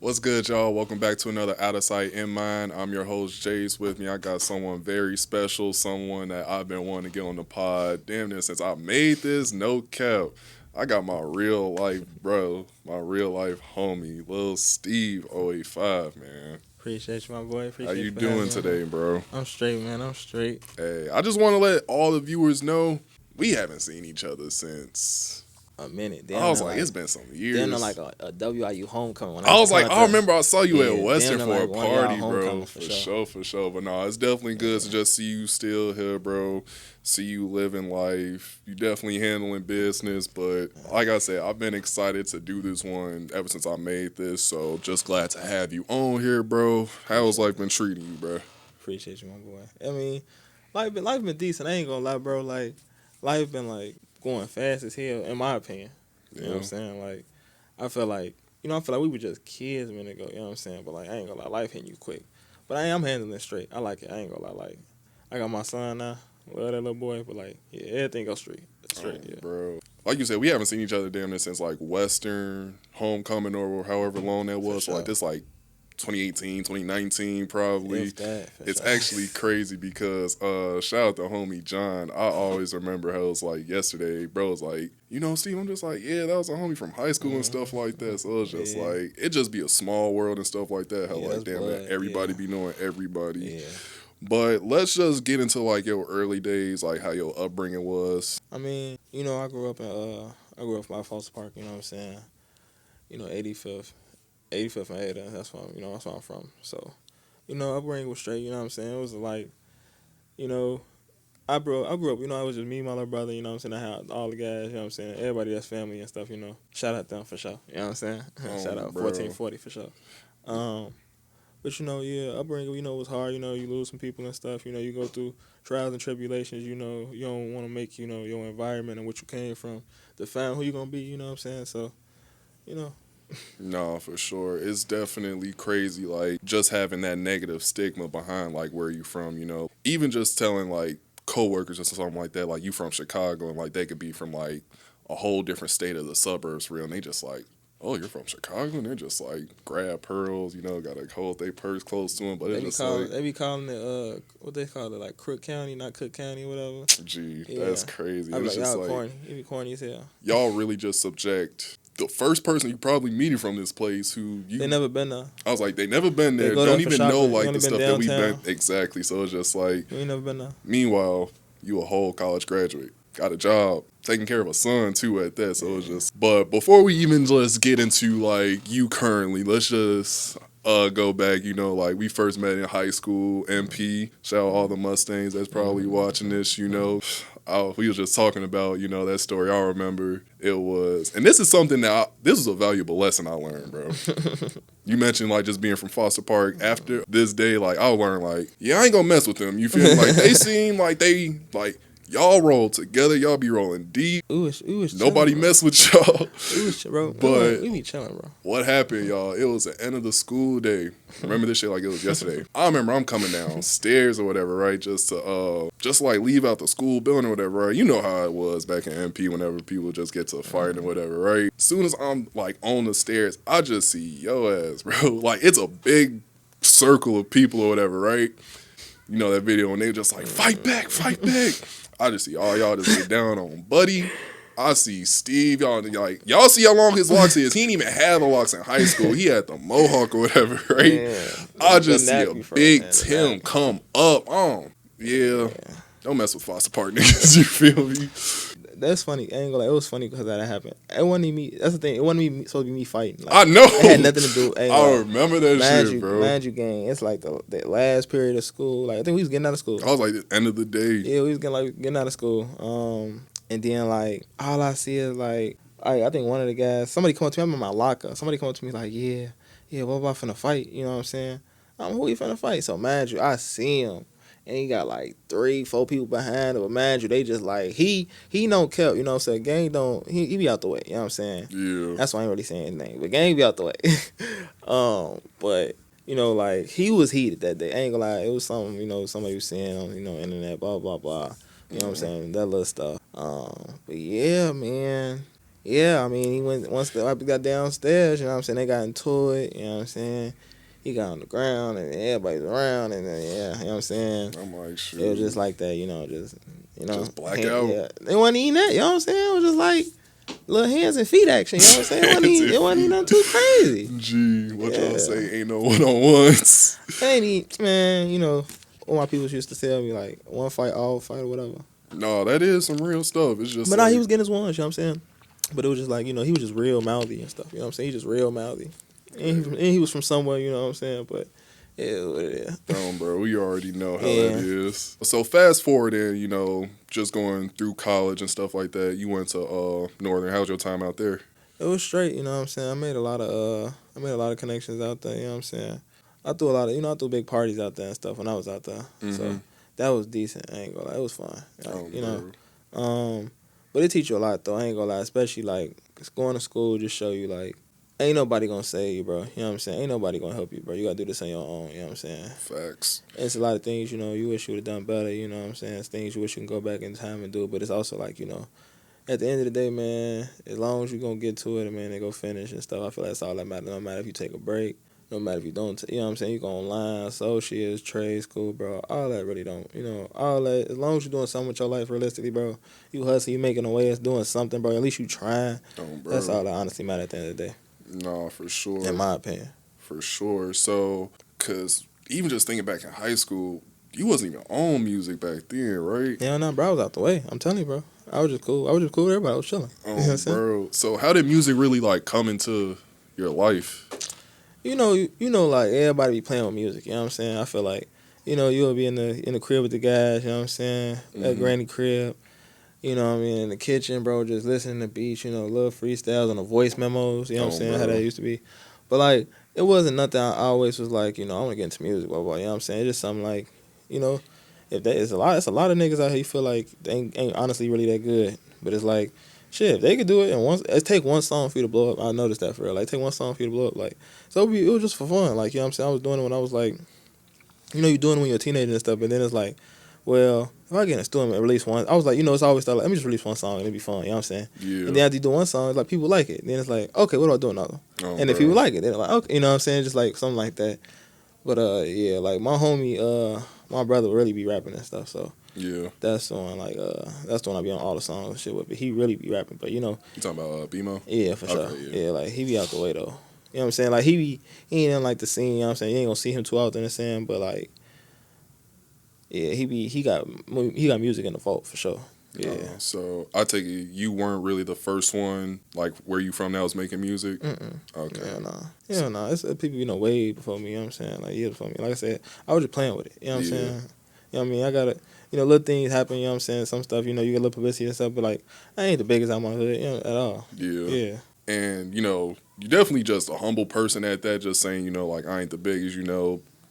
What's good, y'all? Welcome back to another Out of Sight in Mind. I'm your host, Jace. With me, I got someone very special, someone that I've been wanting to get on the pod. Damn near since I made this, no cap. I got my real life bro, my real life homie, Lil Steve085, man. Appreciate you, my boy. How Appreciate you you for having doing me on today, here. bro? I'm straight, man. I'm straight. Hey, I just want to let all the viewers know we haven't seen each other since. A minute. I Damn, was near like, like it's been some years. damn, near like a WIU homecoming. When I I used was to like, come out I there. remember I saw you Yeah, at Western damn for near a like one of y'all party, bro. homecoming For for sure, sure. for sure. But no, it's definitely good to Yeah. just see you still here, bro. See you living life. You definitely handling business. But like I said, I've been excited to do this one ever since I made this. So just glad to have you on here, bro. How's life been treating you, bro? Appreciate you, my boy. I mean, life been decent. I ain't gonna lie, bro. Like, life been like going fast as hell, in my opinion. You know what I'm saying? Like, I feel like we were just kids a minute ago. You know what I'm saying? But like, I ain't gonna lie, life hitting you quick. But I'm handling it straight. I like it. I ain't gonna lie. Like, I got my son now. Love that little boy. But like, yeah, everything goes straight. Straight, yeah. Bro. Like you said, we haven't seen each other damn near since like Western homecoming or however long that was. So sure. like this like 2018, 2019 probably. If that, for It's sure. actually crazy because shout out to homie John. I always remember how it was like yesterday, bro was like, Steve, I'm just like, yeah, that was a homie from high school and stuff like that. So it was just Yeah. like it just be a small world and stuff like that. How Yeah, like that's damn blood, it, everybody yeah. be knowing everybody. Yeah. But let's just get into like your early days, like how your upbringing was. I mean, I grew up by Foster Park, you know what I'm saying? 85th and Ada, that's where I'm from. So, upbringing was straight, you know what I'm saying? It was like, you know, I grew up, it was just me, my little brother, you know what I'm saying? I had all the guys, you know what I'm saying? Everybody that's family and stuff, Shout out them for sure, you know what I'm saying? Shout out Bro. 1440 for sure. But yeah, upbringing, was hard. You lose some people and stuff. You go through trials and tribulations. You don't want to make your environment and what you came from define who you gonna be. You know what I'm saying? So, you know, No, for sure. It's definitely crazy, like, just having that negative stigma behind, like, where you from. Even just telling, like, coworkers or something like that, like, you from Chicago, and, like, they could be from, like, a whole different state of the suburbs, for real, and they just, like, oh, you're from Chicago? And they're just, like, grab pearls, gotta hold their purse close to them, but it's just, like, they be calling it what they call it, like Crook County, not Cook County, whatever. gee, Yeah. that's crazy. I be It's like, just, y'all like, corny. You be corny as hell. y'all really just subject the first person you probably meeting from this place who you They never been there. I was like, they never been They there. go Don't there for even know shopping. like They only the been stuff that we've been downtown. exactly. So it's just like You ain't never been there. meanwhile, you a whole college graduate. Got a job, taking care of a son too at that. So it's just but before we even just get into like you currently, let's just go back, like we first met in high school, MP. Shout out all the Mustangs that's probably watching this. We was just talking about, that story. I remember it was, and this is something that this was a valuable lesson I learned, bro. You mentioned like just being from Foster Park. After this day, like I learned like, yeah, I ain't gonna mess with them. You feel me? Like they seem like they like y'all roll together. Y'all be rolling deep. We was Nobody chilling, mess with y'all. We was bro. But we be chilling, bro. what happened, y'all? It was the end of the school day. Remember this shit like it was yesterday. I remember I'm coming downstairs or whatever, right? Just to just like leave out the school building or whatever, right? You know how it was back in MP whenever people just get to fighting or whatever, right? As soon as I'm like on the stairs, I just see yo ass, bro. Like it's a big circle of people or whatever, right? You know that video and they just like fight back, fight back. I just see all y'all just get down on Buddy. I see Steve, y'all see how long his locks is. He didn't even have the locks in high school. He had the mohawk or whatever, right? Yeah. I just see a Nappy, bro, big man, Tim nappy. come up. Yeah. Don't mess with Foster Park niggas, you feel me? That's funny. I ain't gonna lie. It was funny because that happened. It wasn't even me. That's the thing. It wasn't me supposed to be me fighting. Like, I know. it had nothing to do. I remember that shit, bro. Mind you, gang. It's like the last period of school. Like I think we was getting out of school. I was like, the end of the day. Yeah, we was getting out of school. And then like all I see is like I think one of the guys. Somebody come up to me. I'm in my locker. Somebody come up to me like, yeah. What about finna fight? You know what I'm saying? Who he finna fight? So mind you, I see him. And he got like 3-4 people behind him. But mind you, they just like he don't care, you know what I'm saying? Gang don't he be out the way, you know what I'm saying? Yeah. That's why I ain't really saying his name. But Gang be out the way. But like he was heated that day. I ain't gonna lie, it was something, somebody was saying on, internet, blah blah blah. You know what I'm saying? That little stuff. But yeah, man. Yeah, I mean, he went once the rapper got downstairs, you know what I'm saying? They got into it, you know what I'm saying? He got on the ground and everybody's around and then, yeah, you know what I'm saying? I'm like, shoot. It was just like that, Just blackout. Yeah, they wasn't eating that, you know what I'm saying? It was just like little hands and feet action, you know what I'm saying? It wasn't even nothing too crazy. Gee, what y'all say? Ain't no one-on-ones. Man, all my people used to tell me like one fight, all fight or whatever. No, that is some real stuff. It's just But he was getting his ones, you know what I'm saying? But it was just like, he was just real mouthy and stuff, you know what I'm saying? He just real mouthy. And he was from somewhere, you know what I'm saying? But yeah. Bro, we already know how that is. So fast forward in, just going through college and stuff like that, you went to Northern. How was your time out there? It was straight, you know what I'm saying? I made a lot of connections out there, you know what I'm saying? I threw a lot of, I threw big parties out there and stuff when I was out there. Mm-hmm. So that was decent. I ain't gonna lie. It was fun. Bro. But it teach you a lot though. I ain't gonna lie. Especially like going to school just show you like ain't nobody gonna save you, bro. You know what I'm saying? Ain't nobody gonna help you, bro. You gotta do this on your own. You know what I'm saying? Facts. It's a lot of things, you wish you would have done better. You know what I'm saying? It's things you wish you can go back in time and do. But it's also like, at the end of the day, man, as long as you're gonna get to it, man, and go finish and stuff, I feel like that's all that matters. No matter if you take a break, no matter if you don't, you know what I'm saying? You go online, associates, trade school, bro. All that really don't, all that. As long as you're doing something with your life realistically, bro, you hustle, you making a way, it's doing something, bro. At least you trying. Bro. That's all that honestly matter at the end of the day. No, for sure. In my opinion. For sure. So, because even just thinking back in high school, you wasn't even on music back then, right? Yeah, no, bro, I was out the way. I'm telling you, bro. I was just cool. with everybody. I was chilling. You know bro. So how did music really like come into your life? Like everybody be playing with music. You know what I'm saying? I feel like, you'll be in the crib with the guys. You know what I'm saying? At granny crib. You know what I mean? In the kitchen, bro, just listening to beats. Little freestyles on the voice memos. You know what I'm saying? Bro. How that used to be. But like, it wasn't nothing. I always was like, I want to get into music. Blah blah. You know what I'm saying? It's just something like, if that is it's a lot of niggas out here you feel like they ain't honestly really that good. But it's like, shit, if they could do it and it take one song for you to blow up. I noticed that for real. Like, take one song for you to blow up. Like, so it was just for fun. Like, you know what I'm saying? I was doing it when I was like, you're doing it when you're a teenager and stuff. But then it's like, well, if I get in a studio and release one, I was like, it's always thought like, let me just release one song and it'll be fun. You know what I'm saying? Yeah. And then after you do one song, it's like people like it. Then it's like, okay, what do I do another? And if people like it, then like, okay, you know what I'm saying? Just like something like that. But yeah, like my homie, my brother really be rapping and stuff. So yeah, that's the one that's the one I be on all the songs and shit with. But he really be rapping. But you talking about BMO? Yeah, for sure. Okay, yeah, like he be out the way though. You know what I'm saying? Like he ain't in like the scene. You know what I'm saying? You ain't gonna see him too often. The saying, but like, yeah, he got music in the vault for sure. Yeah. So I take it you weren't really the first one, like where you from that was making music? Okay. Yeah, nah. It's people, way before me, you know what I'm saying? Like, years before me. Like I said, I was just playing with it. You know what I'm saying? You know what I mean? I got little things happen, you know what I'm saying? Some stuff, you get a little publicity and stuff, but like, I ain't the biggest out of my hood, at all. Yeah. And, you're definitely just a humble person at that, just saying, like, I ain't the biggest,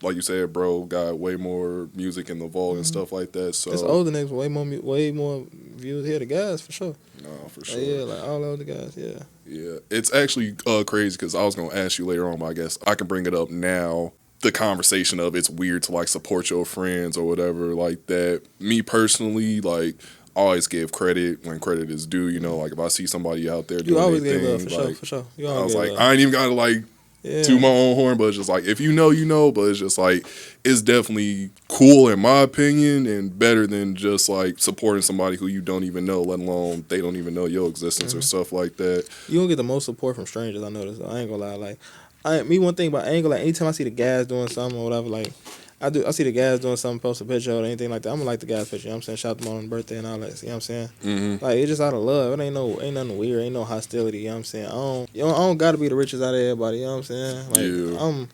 like you said, bro, got way more music in the vault and stuff like that. So it's older niggas, way more views here, the guys for sure. No, for sure. Yeah, like all the other guys, yeah. Yeah, it's actually crazy because I was gonna ask you later on, but I guess I can bring it up now. The conversation of it's weird to like support your friends or whatever like that. Me personally, like, I always give credit when credit is due. Like if I see somebody out there doing anything, love for sure. I was like, I ain't even gotta like. Yeah. To my own horn, but it's just like if you know, but it's just like it's definitely cool in my opinion and better than just like supporting somebody who you don't even know, let alone they don't even know your existence or stuff like that. You don't get the most support from strangers, I noticed. I ain't gonna lie, like one thing about I ain't gonna lie, anytime I see the guys doing something or whatever, like I see the guys doing something, post a picture or anything like that, I'm gonna like the guys' picture, you know what I'm saying? Shout them on birthday and all that, you know what I'm saying? Mm-hmm. Like, it's just out of love. It ain't nothing weird, ain't no hostility, you know what I'm saying? I don't gotta be the richest out of everybody, you know what I'm saying? Like,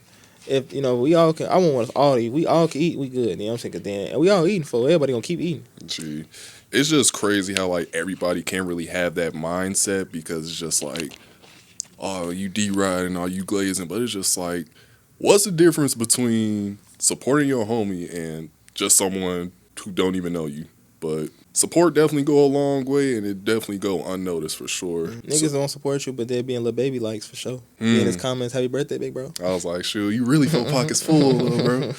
if, we all can, I want us all to eat. We all can eat, we good, you know what I'm saying? Cause then, we all eating for, everybody gonna keep eating. Gee, it's just crazy how, like, everybody can't really have that mindset because it's just like, oh, you D-riding, or you glazing, but it's just like, what's the difference between supporting your homie and just someone who don't even know you? But support definitely go a long way, and it definitely go unnoticed for sure. Niggas don't support you, but they're being little baby likes for sure. In his comments, happy birthday, big bro. I was like, shoot, you really feel pockets full, little bro.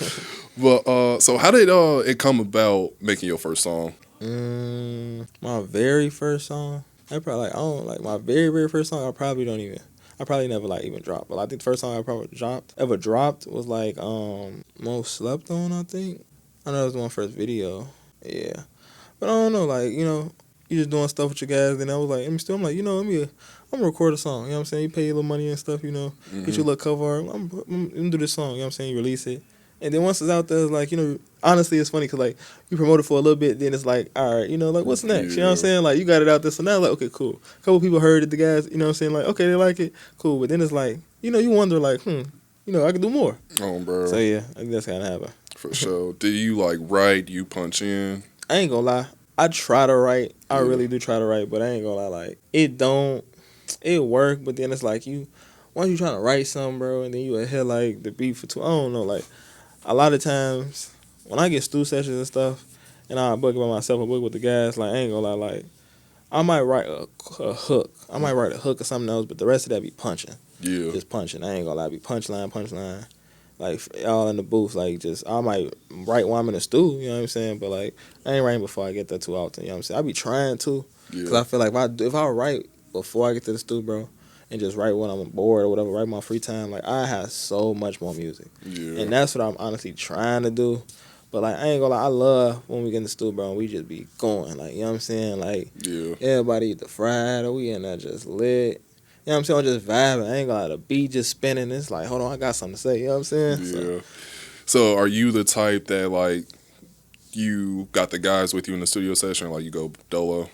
But so how did it come about making your first song? My very first song. I probably like I don't like my very first song. I probably never like even dropped. But I think the first song I probably ever dropped was like Most Slept On. I think I know that was my first video. Yeah, but I don't know. Like you just doing stuff with your guys. Then I was like, I'm like, I'm gonna record a song. You know what I'm saying? You pay your little money and stuff. Get your little cover art. I'm gonna do this song. You know what I'm saying? You release it. And then once it's out there, it's like, honestly, it's funny because, like, you promote it for a little bit, then it's like, all right, like, what's next? You know what I'm saying? Like, you got it out there. So now, like, okay, cool. A couple people heard it, the guys, you know what I'm saying? Like, okay, they like it. Cool. But then it's like, you wonder, like, I could do more. Oh, bro. So, yeah, I think that's kind of happen. For sure. Do you, like, write? You punch in? I ain't gonna lie. I try to write. I really do try to write, but I ain't gonna lie. Like, it work, but then it's like, once you trying to write something, bro, and then you hit, like, the beat for 2, I don't know, like, a lot of times when I get studio sessions and stuff, and I book by myself or book with the guys, like I ain't gonna lie, like I might write a hook. I might write a hook or something else, but the rest of that be punching. Yeah. Just punching. I ain't gonna lie, be punchline. Like all in the booth, like just I might write while I'm in the stew, you know what I'm saying? But like I ain't writing before I get there too often, you know what I'm saying? I be trying to, because I feel like if I write before I get to the stew, bro, and just write when I'm bored or whatever, write my free time, like I have so much more music. Yeah. And that's what I'm honestly trying to do. But like I ain't gonna lie, I love when we get in the studio, bro, and we just be going. Like, you know what I'm saying? Like everybody eat the fried, or we in there just lit. You know what I'm saying? I'm just vibing. I ain't gonna lie, the beat just spinning. It's like, hold on, I got something to say. You know what I'm saying? Yeah. So are you the type that like you got the guys with you in the studio session, or like you go dolo?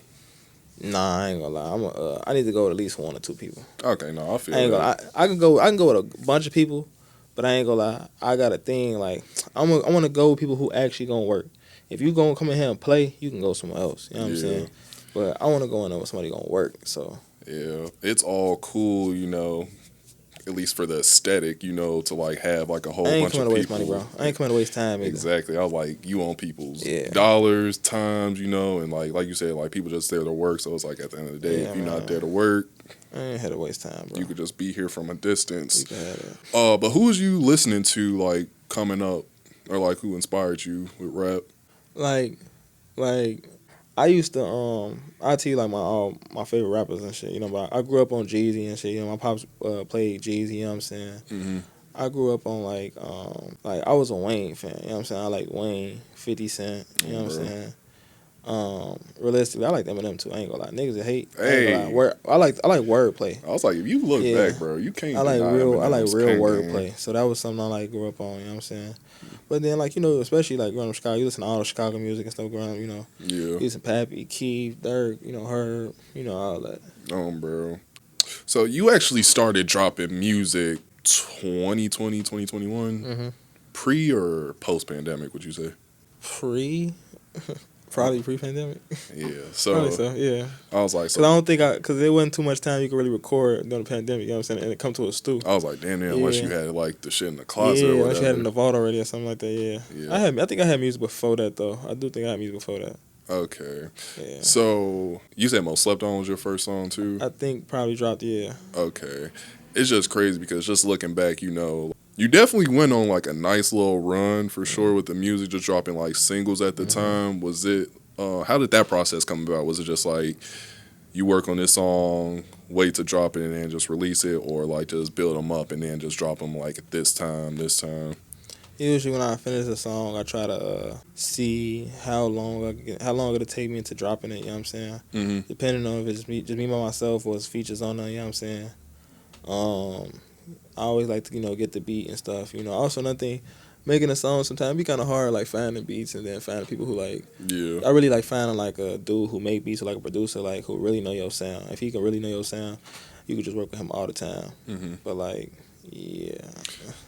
Nah, I ain't gonna lie. I need to go with at least 1 or 2 people. Okay, no, I feel I ain't that. gonna lie. I can go with a bunch of people, but I ain't gonna lie. I got a thing like I want to go with people who actually gonna work. If you gonna come in here and play, you can go somewhere else. You know what I'm saying? But I want to go in there with somebody gonna work. So yeah, it's all cool, at least for the aesthetic, to like have like a whole bunch of people. I ain't coming to waste money, bro. I ain't coming to waste time either. Exactly. I was like, you on people's dollars, times, and like you said, like people just there to work. So it's like at the end of the day, if you're not there to work, I ain't had to waste time, bro. You could just be here from a distance. You can have that. But who was you listening to like coming up, or like who inspired you with rap? Like I used to I tell you like my favorite rappers and shit, but I grew up on Jeezy and shit, my pops played Jeezy, you know what I'm saying? Mm-hmm. I grew up on like I was a Wayne fan, you know what I'm saying? I like Wayne, 50 Cent, you know what I'm saying? Realistically, I like Eminem too. I ain't gonna lie, niggas that hate. Hey, I like wordplay. I was like, if you look back, bro, you can't. I like real wordplay. So that was something I like grew up on. You know what I'm saying? But then especially like growing up in Chicago, you listen to all the Chicago music and stuff growing up. Yeah. You listen to Pappy, Keith, Dirk, Herb, all that. Bro. So you actually started dropping music 2020, 2021, pre or post pandemic? Would you say? Pre. Probably pre-pandemic. Yeah. So, probably so, yeah. I was like, because I don't think because there wasn't too much time you could really record during the pandemic, you know what I'm saying, and it come to a stew. I was like, damn, unless you had like the shit in the closet or whatever. Unless you had it in the vault already or something like that, yeah. I think I had music before that, though. I do think I had music before that. Okay. Yeah. So, you said Most Slept On was your first song, too? I think probably dropped, yeah. Okay. It's just crazy because just looking back, you definitely went on like a nice little run for sure with the music, just dropping like singles at the time. Was it, how did that process come about? Was it just like you work on this song, wait to drop it and then just release it, or like just build them up and then just drop them like at this time? Usually when I finish a song, I try to see how long it'll take me to dropping it, you know what I'm saying? Mm-hmm. Depending on if it's just me by myself or it's features on there, you know what I'm saying? I always like to, get the beat and stuff, Also, nothing, making a song sometimes be kind of hard, like finding beats and then finding people who like. Yeah. I really like finding like a dude who make beats or like a producer like who really know your sound. If he can really know your sound, you could just work with him all the time. Mm-hmm. But like, yeah.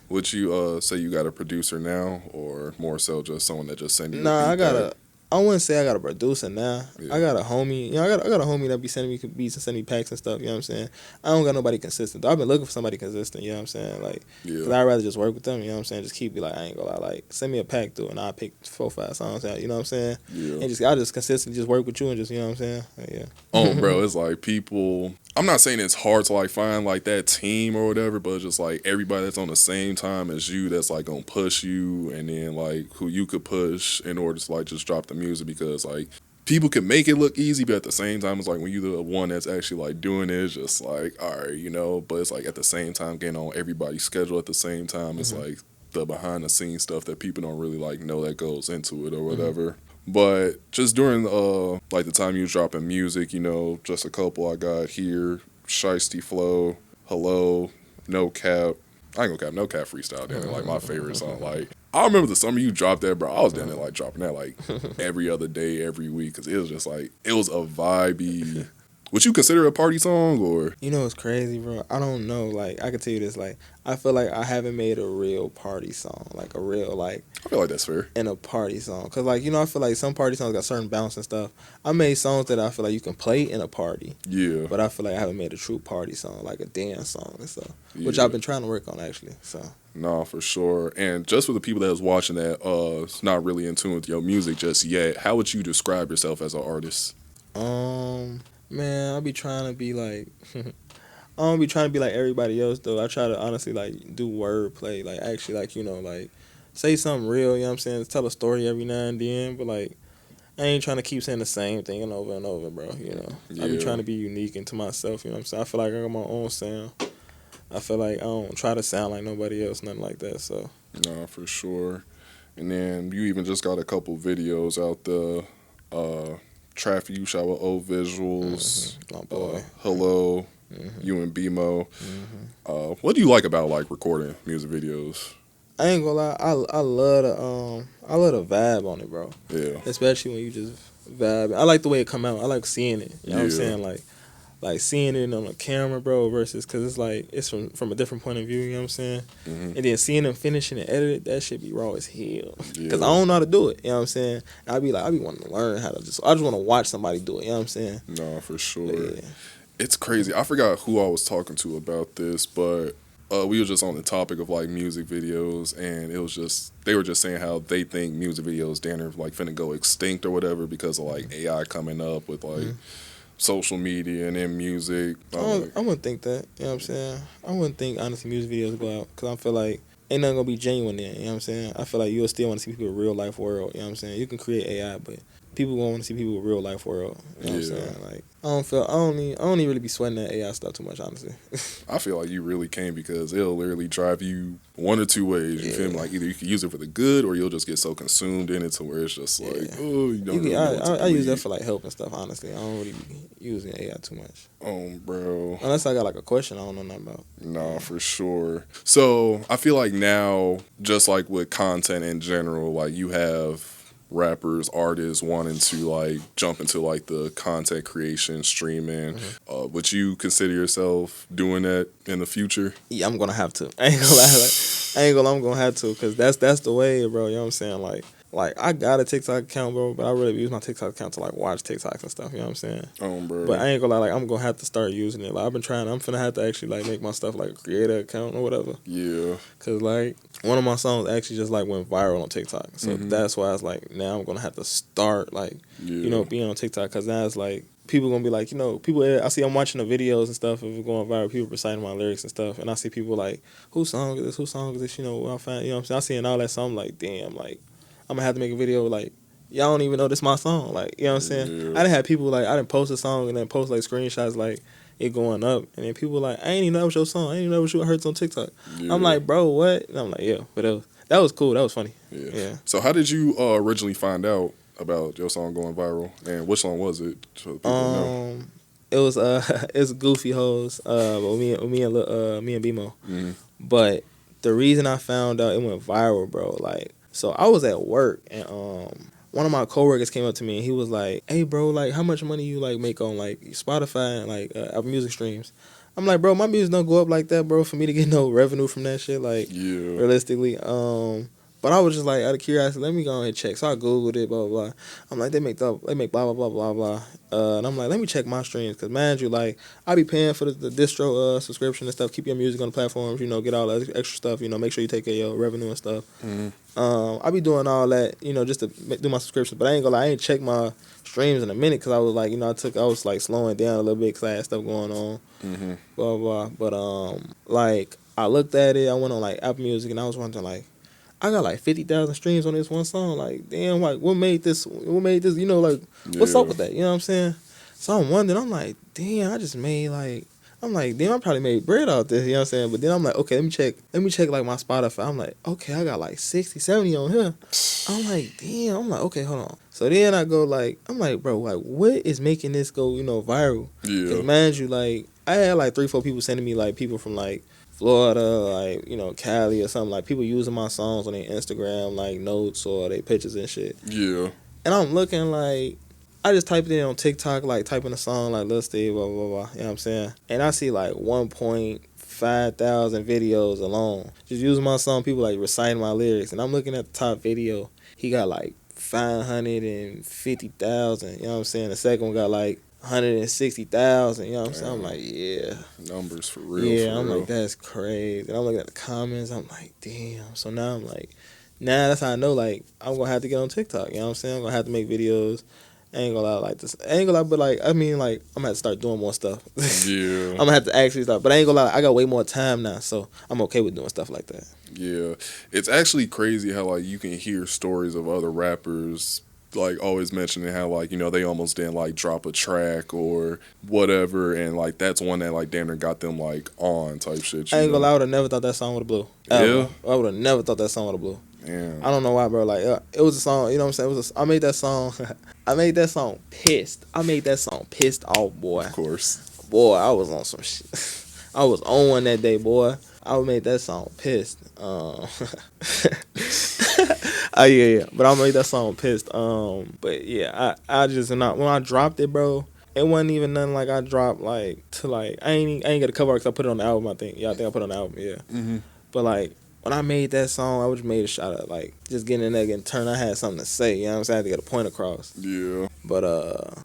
Would you say you got a producer now, or more so just someone that just send you? Nah, I wouldn't say I got a producer now. Yeah. I got a homie. I got a homie that be sending me beats and sending me packs and stuff. You know what I'm saying? I don't got nobody consistent. Though. I've been looking for somebody consistent. You know what I'm saying? Like, cause I'd rather just work with them. You know what I'm saying? Just keep I ain't gonna lie. Like, send me a pack through and I'll pick 4 or 5 songs out. You know what I'm saying? Yeah. And I'll just consistently just work with you and just, you know what I'm saying? Like, yeah. Oh, bro, it's like people. I'm not saying it's hard to like find like that team or whatever, but just like everybody that's on the same time as you, that's like gonna push you, and then like who you could push in order to like just drop the music, because like people can make it look easy, but at the same time, it's like when you're the one that's actually like doing it, it's just like, all right, you know. But it's like at the same time, getting on everybody's schedule at the same time, it's like the behind the scenes stuff that people don't really like know that goes into it or whatever. But just during like the time you was dropping music, you know, just a couple I got here: Shiesty Flow, Hello, No Cap. I ain't gonna cap, No Cap freestyle down there, like my favorite song. Like I remember the summer you dropped that, bro. I was down there like dropping that like every other day, every week, because it was just like it was a vibey. Would you consider it a party song or? You know what's crazy, bro? I don't know. Like, I can tell you this. Like, I feel like I haven't made a real party song. Like, a real, like... I feel like that's fair. In a party song. Because, like, you know, I feel like some party songs got certain bounce and stuff. I made songs that I feel like you can play in a party. Yeah. But I feel like I haven't made a true party song, like a dance song and stuff. Yeah. Which I've been trying to work on, actually. So... No, for sure. And just for the people that was watching that, it's not really in tune with your music just yet, how would you describe yourself as an artist? Man, I be trying to be like, I don't be trying to be like everybody else though. I try to honestly like do wordplay, like actually like, you know, like say something real, you know what I'm saying? Tell a story every now and then, but like I ain't trying to keep saying the same thing over and over, bro, you know. Yeah. I be trying to be unique into myself, you know what I'm saying? I feel like I got my own sound. I feel like I don't try to sound like nobody else, nothing like that, so. No, for sure. And then you even just got a couple videos out the Traffic You Shot with old visuals. My boy. Hello, you and BMO. What do you like about like recording music videos? I ain't gonna lie, I love the vibe on it, bro. Yeah. Especially when you just vibe. I like the way it come out. I like seeing it. You know what I'm saying? Like seeing it on the camera, bro, versus because it's like it's from a different point of view. You know what I'm saying? And then seeing them finishing and edit it, that shit be raw as hell. Because I don't know how to do it. You know what I'm saying? I be wanting to learn how to I just want to watch somebody do it. You know what I'm saying? No, for sure. Yeah. It's crazy. I forgot who I was talking to about this, but we were just on the topic of like music videos, and it was just they were just saying how they think music videos down there like finna go extinct or whatever because of like AI coming up with like social media and then music. I wouldn't think that. You know what I'm saying? I wouldn't think honestly music videos go out because I feel like ain't nothing gonna be genuine there. You know what I'm saying? I feel like you'll still want to see people in real life world. You know what I'm saying? You can create AI, but people gonna want to see people in real life world. You know what I'm saying? Like I don't even really be sweating that AI stuff too much, honestly. I feel like you really can because it'll literally drive you one or two ways. You feel me? Like either you can use it for the good or you'll just get so consumed in it to where it's just like, oh, you don't really know what to I use that for like help and stuff, honestly. I don't really be using AI too much. Bro. Unless I got like a question I don't know nothing about. No, for sure. So I feel like now, just like with content in general, like you have rappers, artists wanting to like jump into like the content creation, streaming. Would you consider yourself doing that in the future? Yeah, I'm gonna have to. I ain't gonna lie. I'm gonna have to because that's the way, bro. You know what I'm saying? Like I got a TikTok account, bro, but I really use my TikTok account to like watch TikToks and stuff. You know what I'm saying? Bro. But I ain't gonna lie. Like I'm gonna have to start using it. Like I've been trying. I'm finna have to actually like make my stuff like create an account or whatever. Yeah. Cause like one of my songs actually just like went viral on TikTok. So that's why I was like, now I'm gonna have to start like you know being on TikTok. Cause now it's like people gonna be like, you know, people. I see I'm watching the videos and stuff of it going viral. People reciting my lyrics and stuff, and I see people like, whose song is this? Whose song is this? You know, I find, you know what I'm saying? I seeing all that, so I'm like, damn, like I'm gonna have to make a video like y'all don't even know this my song. Like, you know what I'm saying? Yeah. I done had people like I didn't post a song and then post like screenshots like it going up, and then people like I ain't even know that was your song. I ain't even know what you heard on TikTok. Yeah. I'm like, bro, what? And I'm like, yeah, but that was cool. That was funny. Yeah. So how did you originally find out about your song going viral, and which song was it? So people know. It was it's Goofy Hoes with me and BMO. But the reason I found out it went viral, bro, like so I was at work and one of my coworkers came up to me and he was like, "Hey, bro, like how much money you like make on like Spotify and like Apple Music streams?" I'm like, "Bro, my music don't go up like that, bro, for me to get no revenue from that shit, like realistically." But I was just like, out of curiosity, let me go ahead and check. So I Googled it, blah, blah, blah. I'm like, they make blah, blah, blah, blah, blah. And I'm like, let me check my streams. Because, man, you like, I be paying for the distro subscription and stuff. Keep your music on the platforms, you know, get all the extra stuff, you know, make sure you take care of your revenue and stuff. I be doing all that, you know, just to do my subscription. But I ain't gonna lie, I ain't check my streams in a minute because I was like, you know, I was like slowing down a little bit because I had stuff going on. Blah, blah, blah. But, like, I looked at it. I went on, like, Apple Music and I was wondering, like, I got like 50,000 streams on this one song. Like, damn, like what made this? You know, like what's up with that? You know what I'm saying? So I'm wondering. I'm like, damn, I just made like. I'm like, damn, I probably made bread out there, you know what I'm saying? But then I'm like, okay, let me check like my Spotify. I'm like, okay, I got like 60, 70 on here. I'm like, damn, I'm like, okay, hold on. So then I go like, I'm like, bro, like what is making this go, you know, viral? Yeah. Because mind you, like, I had like 3, 4 people sending me like people from like Florida, like, you know, Cali or something, like people using my songs on their Instagram, like notes or their pictures and shit. Yeah. And I'm looking like, I just typed it in on TikTok, like typing a song like Lil Steve, blah, blah, blah, blah, you know what I'm saying? And I see like 1.5 thousand videos alone. Just using my song, people like reciting my lyrics. And I'm looking at the top video, he got like 550,000, you know what I'm saying? The second one got like 160,000, you know what I'm saying? I'm like, yeah. Numbers for real. Yeah, for I'm real. like, that's crazy. And I'm looking at the comments, I'm like, damn. So now I'm like, now that's how I know, like, I'm going to have to get on TikTok, you know what I'm saying? I'm going to have to make videos. I ain't gonna lie like this. I ain't gonna lie, but like, I mean, like, I'm gonna have to start doing more stuff. Yeah. I'm gonna have to actually start. But I ain't gonna lie, I got way more time now, so I'm okay with doing stuff like that. Yeah. It's actually crazy how, like, you can hear stories of other rappers, like, always mentioning how, like, you know, they almost didn't, like, drop a track or whatever, and, like, that's one that, like, damn near got them, like, on type shit. I ain't gonna lie, I would have never thought that song would have blew. Yeah? I would have never thought that song would have blew. Yeah. I don't know why, bro. Like, it was a song, you know what I'm saying? I made that song. I made that song pissed. I made that song pissed off, boy. Of course. Boy, I was on some shit. I was on one that day, boy. I made that song pissed. Oh yeah. But I made that song pissed. But yeah, I just when I dropped it, bro, it wasn't even nothing like I dropped like to like I ain't get a cover art 'cause I put it on the album. I think I put it on the album. Yeah. Mm-hmm. But like when I made that song, I just made a shot at like just getting in there and turn. I had something to say. You know what I'm saying? I had to get a point across. Yeah. But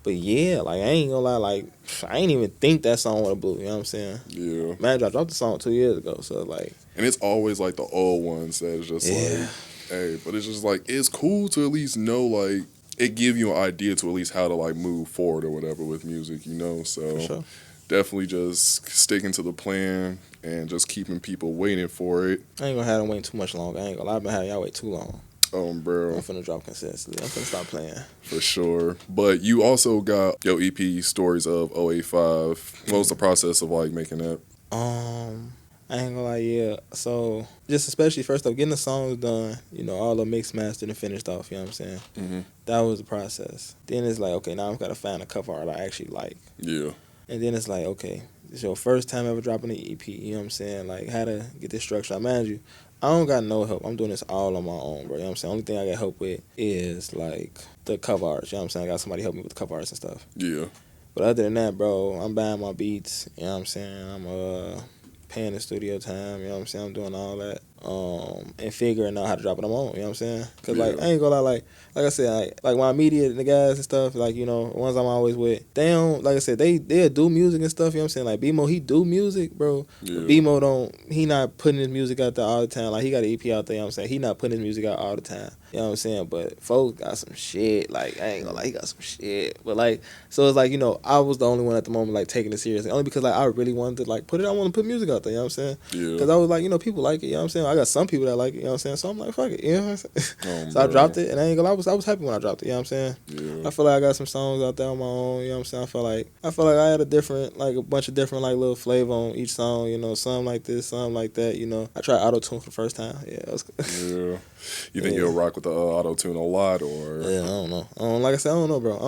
yeah, like I ain't gonna lie, like I ain't even think that song would have blew. You know what I'm saying? Yeah. Man, I dropped the song 2 years ago, so like. And it's always like the old ones that's just like, hey, but it's just like, it's cool to at least know, like, it give you an idea to at least how to like move forward or whatever with music, you know? So For sure. definitely just sticking to the plan and just keeping people waiting for it. I ain't gonna have them waiting too much longer. I ain't gonna lie, I've been having y'all wait too long. Bro. I'm finna drop consistently. I'm finna stop playing. For sure. But you also got your EP Stories of 085. What was the process of like making that? I ain't gonna lie, yeah. So just especially first off, getting the songs done, you know, all the mixed, mastered, and finished off. You know what I'm saying? Mm-hmm. That was the process. Then it's like, okay, now I've got to find a cover art I actually like. Yeah. And then it's like, okay, it's your first time ever dropping an EP. You know what I'm saying? Like how to get this structure. I mind you, I don't got no help. I'm doing this all on my own, bro. You know what I'm saying? Only thing I got help with is like the cover arts. You know what I'm saying? I got somebody help me with the cover arts and stuff. Yeah. But other than that, bro, I'm buying my beats. You know what I'm saying? I'm paying the studio time. You know what I'm saying? I'm doing all that. And figuring out how to drop it on my own. You know what I'm saying? Cause like I ain't gonna lie, like I said, like my media, the guys and stuff, like, you know, the ones I'm always with, they don't, like I said, they'll do music and stuff. You know what I'm saying? Like BMO, he do music, bro. Yeah. BMO he not putting his music out there all the time. Like he got an EP out there. You know what I'm saying? He not putting his music out all the time. You know what I'm saying? But folks got some shit. Like I ain't gonna lie, he got some shit. But like, so it's like, you know, I was the only one at the moment like taking it seriously. Only because like I really wanted to like put it. I want to put music out there. You know what I'm saying? Yeah. Cause I was like, you know, people like it. You know what I'm saying? I got some people that like it. You know what I'm saying? So I'm like, fuck it. You know what I'm saying? So I dropped it, and I ain't gonna lie, I was happy when I dropped it. You know what I'm saying? Yeah. I feel like I got some songs out there on my own. You know what I'm saying? I feel like I had a bunch of different like little flavor on each song. You know, some like this, some like that. You know, I tried auto tune for the first time. Yeah, it was Yeah. You think you'll rock with the auto tune a lot, or? Yeah, I don't know. Like I said, I don't know, bro. I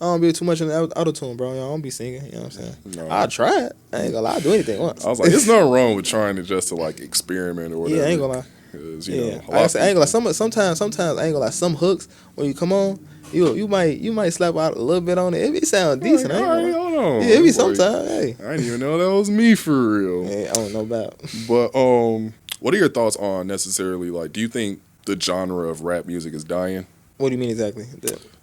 don't be too much in the auto tune, bro. I don't be singing. You know what I'm saying? No. I try it. I ain't gonna lie. I do anything once. I was like, there's nothing wrong with trying to just to like experiment or whatever. Yeah, I ain't gonna lie. Cause, Yeah, know, like I said, I ain't gonna lie. Sometimes I ain't gonna lie. Some hooks when you come on, you might slap out a little bit on it. It be sound decent. Like, I ain't gonna lie. hold on. Yeah, it be Like, sometimes. Hey, I didn't even know that was me for real. yeah, I don't know about. But what are your thoughts on necessarily like? Do you think the genre of rap music is dying? What do you mean exactly?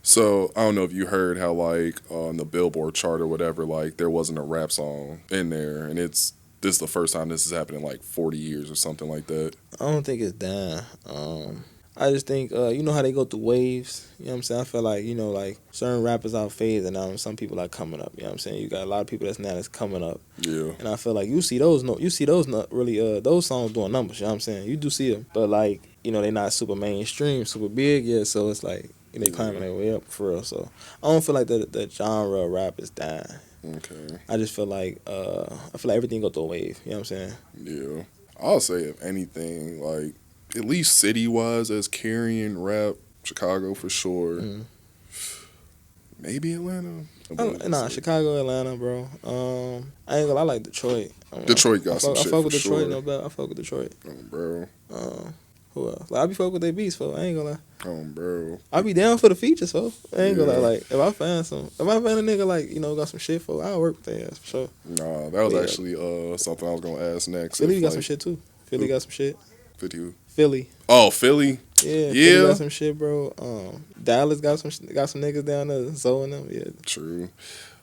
So I don't know if you heard how like on the Billboard chart or whatever, like there wasn't a rap song in there, and this is the first time this has happened in like 40 years or something like that. I don't think it's dying. I just think you know how they go through waves. You know what I'm saying? I feel like, you know, like certain rappers are phasing out and some people are coming up. You know what I'm saying? You got a lot of people that's coming up. Yeah. And I feel like you see those not really those songs doing numbers. You know what I'm saying? You do see them, but like you know, they not super mainstream, super big yet. So it's like they climbing their way up for real. So I don't feel like the genre of rap is dying. Okay. I just feel like everything go through a wave. You know what I'm saying? Yeah. I'll say if anything, like at least city wise as carrying rap, Chicago for sure. Mm. Maybe Atlanta. Nah, Chicago, Atlanta, bro. I ain't gonna. I like Detroit. Detroit got some I shit fuck for with Detroit, sure. no doubt. I fuck with Detroit. Bro. Who else? Like, I be fuck with their beats, for. I ain't gonna lie. Bro. I be down for the features, so I ain't gonna lie. Yeah. Like, if I find a nigga like got some shit for, I'll work with their ass for sure. Nah, that was actually something I was gonna ask next. Philly got some shit too. Philly got some shit. 50. Philly. Oh, Philly. Yeah. Philly got some shit, bro. Dallas got some niggas down there, Zoe and them. Yeah. True.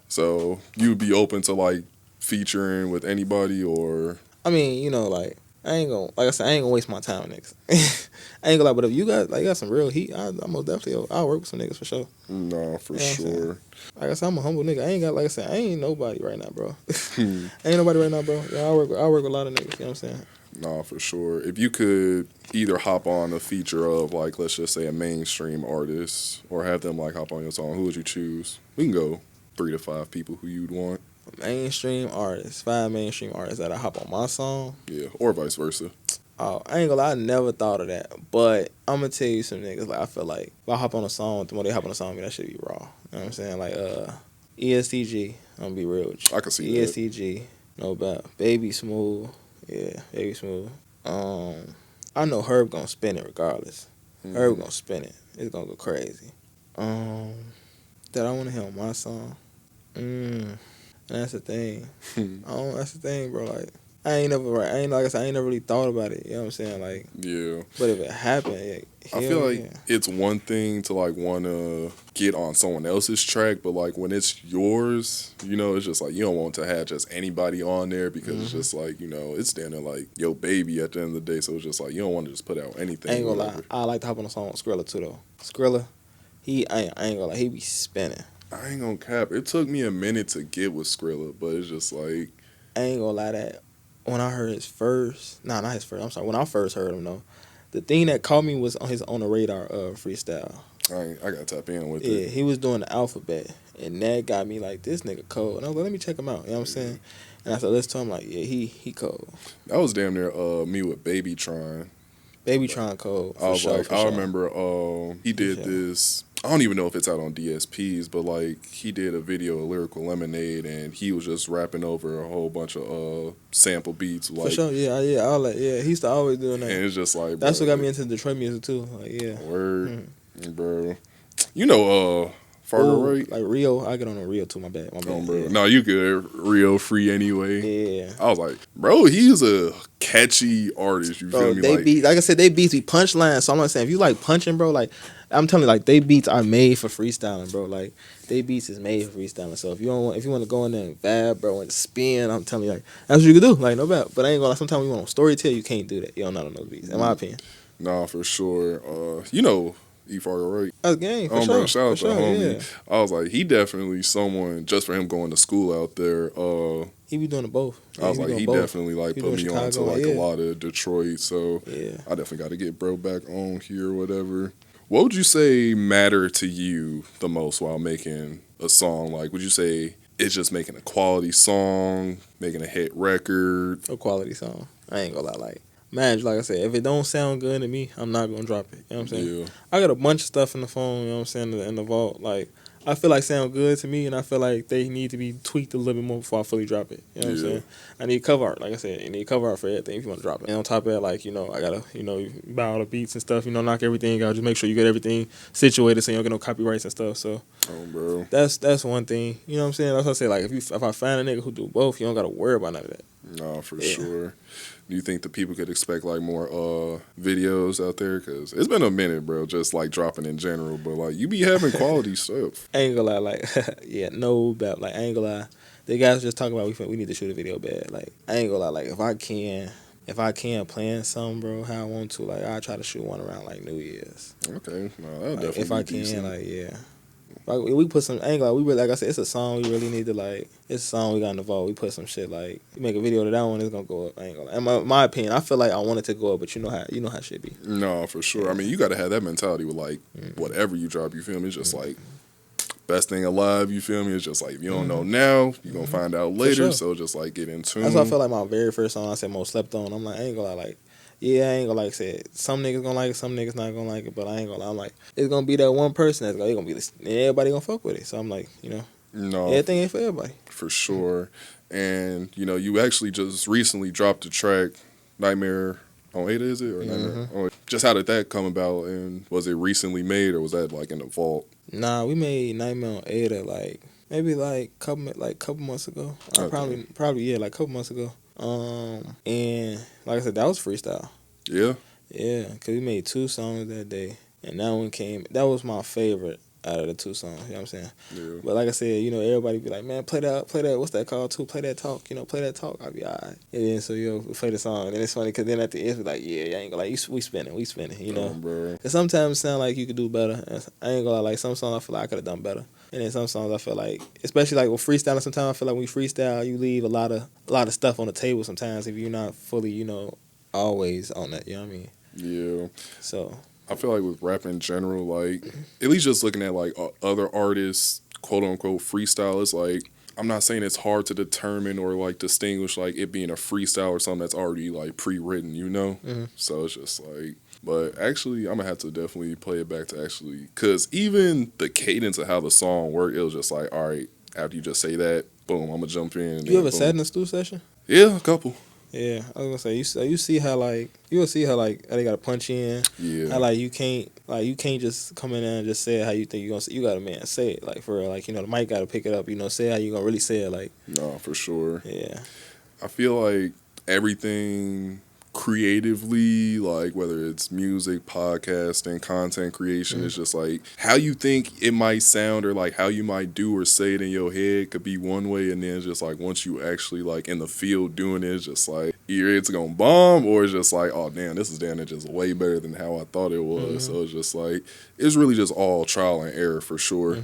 So you'd be open to like featuring with anybody, or I mean, like I ain't gonna, like I said, I ain't gonna waste my time with niggas. I ain't gonna lie, but if you got some real heat, I most definitely I'll work with some niggas for sure. no, for sure. Like I said, I'm a humble nigga. I ain't got, like I said, I ain't nobody right now, bro. Ain't nobody right now, bro. Yeah, I work with a lot of niggas. You know what I'm saying? No, for sure. If you could either hop on a feature of like, let's just say a mainstream artist, or have them like hop on your song, who would you choose? We can go 3 to 5 people who you'd want. Mainstream artists, 5 mainstream artists that I hop on my song. Yeah, or vice versa. Oh, I ain't gonna lie, I never thought of that. But I'm gonna tell you some niggas, like I feel like if I hop on a song, the more they hop on a song, that should be raw. You know what I'm saying? Like ESTG, I'm gonna be real with you. I can see that. ESTG, no doubt. Baby Smooth, yeah, Baby Smooth. I know Herb gonna spin it regardless. Herb gonna spin it. It's gonna go crazy. That I wanna hear on my song. And that's the thing. That's the thing, bro. Like I ain't never really thought about it. You know what I'm saying? Like, Yeah. but if it happened, I feel like it's one thing to like want to get on someone else's track, but like when it's yours, it's just like you don't want to have just anybody on there because it's just like it's damn near like yo baby at the end of the day. So it's just like you don't want to just put out anything. I ain't gonna lie. I like to hop on a song with Skrilla too though. Skrilla, I ain't gonna lie. He be spinning. I ain't gonna cap. It took me a minute to get with Skrilla, but it's just like I ain't gonna lie that when I heard his first, not his first. I'm sorry. When I first heard him though, the thing that caught me was on the radar freestyle. I got to tap in with it. Yeah, he was doing the alphabet, and that got me like this nigga cold. And I was like, let me check him out. You know what I'm saying? And I said, let's tell him like, yeah, he cold. That was damn near me with Baby Tron. Baby Tron cold. I was like, I sure. remember he did this. I don't even know if it's out on DSPs, but like he did a video of Lyrical Lemonade, and he was just rapping over a whole bunch of sample beats. Like, for sure, yeah. All that, yeah. He used to always doing that. And it's just like that's what got me into Detroit music too. Like, yeah. Word, bro. Fargo, right? Like Rio, I get on a Rio too. My bad. Bro. Yeah. No, you good. Rio free anyway. Yeah. I was like, bro, he's a catchy artist. You feel me? They beat, like I said, they beats be punchlines. So I'm not saying if you like punching, bro, like I'm telling you, like they beats are made for freestyling, bro. Like they beats is made for freestyling. So if you want to go in there and vibe, bro, and spin, I'm telling you, like that's what you can do. Like no bad. But I ain't gonna. Sometimes you want to storytell, you can't do that. You don't know those beats, in my opinion. Nah, for sure. Fargo, right? That's game. For sure. Bro, shout out to homie. Yeah. I was like, he definitely someone just for him going to school out there. He be doing it both. I was like, he definitely like put me on to like a lot of Detroit. So yeah. I definitely got to get bro back on here or whatever. What would you say matter to you the most while making a song? Like, would you say it's just making a quality song, making a hit record? A quality song. I ain't gonna lie. Like, man, like I said, if it don't sound good to me, I'm not gonna drop it. You know what I'm saying? Yeah. I got a bunch of stuff in the phone, you know what I'm saying, in the vault. Like, I feel like sound good to me, and I feel like they need to be tweaked a little bit more before I fully drop it. You know what I'm saying? I need cover art, like I said. You need cover art for everything if you want to drop it. And on top of that, like, I gotta, you buy all the beats and stuff, knock everything out. Just make sure you get everything situated so you don't get no copyrights and stuff. So, bro. That's one thing. You know what I'm saying? That's what I say. Like, if I find a nigga who do both, you don't gotta worry about none of that. No, for sure. Do you think the people could expect like more videos out there? Because it's been a minute, bro, just like dropping in general. But like you be having quality stuff. I ain't gonna lie, like no doubt. Like I ain't gonna lie, the guys just talking about we need to shoot a video bad. Like I ain't gonna lie, like if I can plan something, bro, how I want to, like I try to shoot one around like New Year's. Okay, no, that'll definitely if I be decent. can, like yeah. Like we put some, I ain't gonna lie, we really, like I said, it's a song we really need to like. It's a song we got in the vault. We put some shit like we make a video to that one. It's gonna go up. I ain't gonna lie. In my opinion, I feel like I want it to go up, but you know how shit be. No, for sure. I mean, you got to have that mentality with like whatever you drop. You feel me? It's just like best thing alive. You feel me? It's just like if you don't know now, you gonna find out later. Sure. So just like get in tune. That's why I feel like my very first song I said most slept on. I'm like, I ain't gonna lie, like. Yeah, I ain't gonna like say it. Some niggas gonna like it, some niggas not gonna like it, but I ain't gonna lie. I'm like, it's gonna be that one person that's gonna be this, and everybody gonna fuck with it. So I'm like, you know, No, everything ain't for everybody. for sure. And you know, you actually just recently dropped the track "Nightmare on Ada," is it or Nightmare? On... Just how did that come about? And was it recently made, or was that like in the vault? Nah, we made Nightmare on Ada like maybe like couple months ago. Probably yeah, like couple months ago. And like I said, that was freestyle. Yeah. Yeah, cause we made 2 songs that day, and that one came. That was my favorite out of the 2 songs. You know what I'm saying? Yeah. But like I said, you know, everybody be like, man, play that. What's that called too? Play that talk. You know, play that talk. I'll be alright. And then so we play the song, and then it's funny cause then at the end we like, yeah, I ain't gonna like we spinning. You know, bro. Cause sometimes it sound like you could do better. I ain't gonna lie, like some songs I feel like I could have done better. And then some songs I feel like, especially like with freestyling, sometimes I feel like when you freestyle, you leave a lot of stuff on the table sometimes if you're not fully, you know, always on that. You know what I mean? Yeah. So I feel like with rap in general, like at least just looking at like other artists, quote unquote freestyle, it's like I'm not saying it's hard to determine or like distinguish like it being a freestyle or something that's already like pre-written, you know. So it's just like. But actually, I'm going to have to definitely play it back to actually... Because even the cadence of how the song worked, it was just like, all right, after you just say that, boom, I'm going to jump in. And you ever boom. sat in a stew session? Yeah, a couple. Yeah, I was gonna say you see how like you'll see how like how they gotta punch in. Yeah. How like you can't just come in there and just say it how you think you gonna say. You gotta man say it like for real. Like you know the mic gotta pick it up. You know say how you gonna really say it like. No, for sure. Yeah. I feel like everything creatively, like whether it's music, podcasting, content creation, it's just like how you think it might sound or like how you might do or say it in your head could be one way, and then it's just like once you actually like in the field doing it, it's just like either it's gonna bomb or it's just like, oh damn, this is damn it just way better than how I thought it was. So it's just like it's really just all trial and error for sure.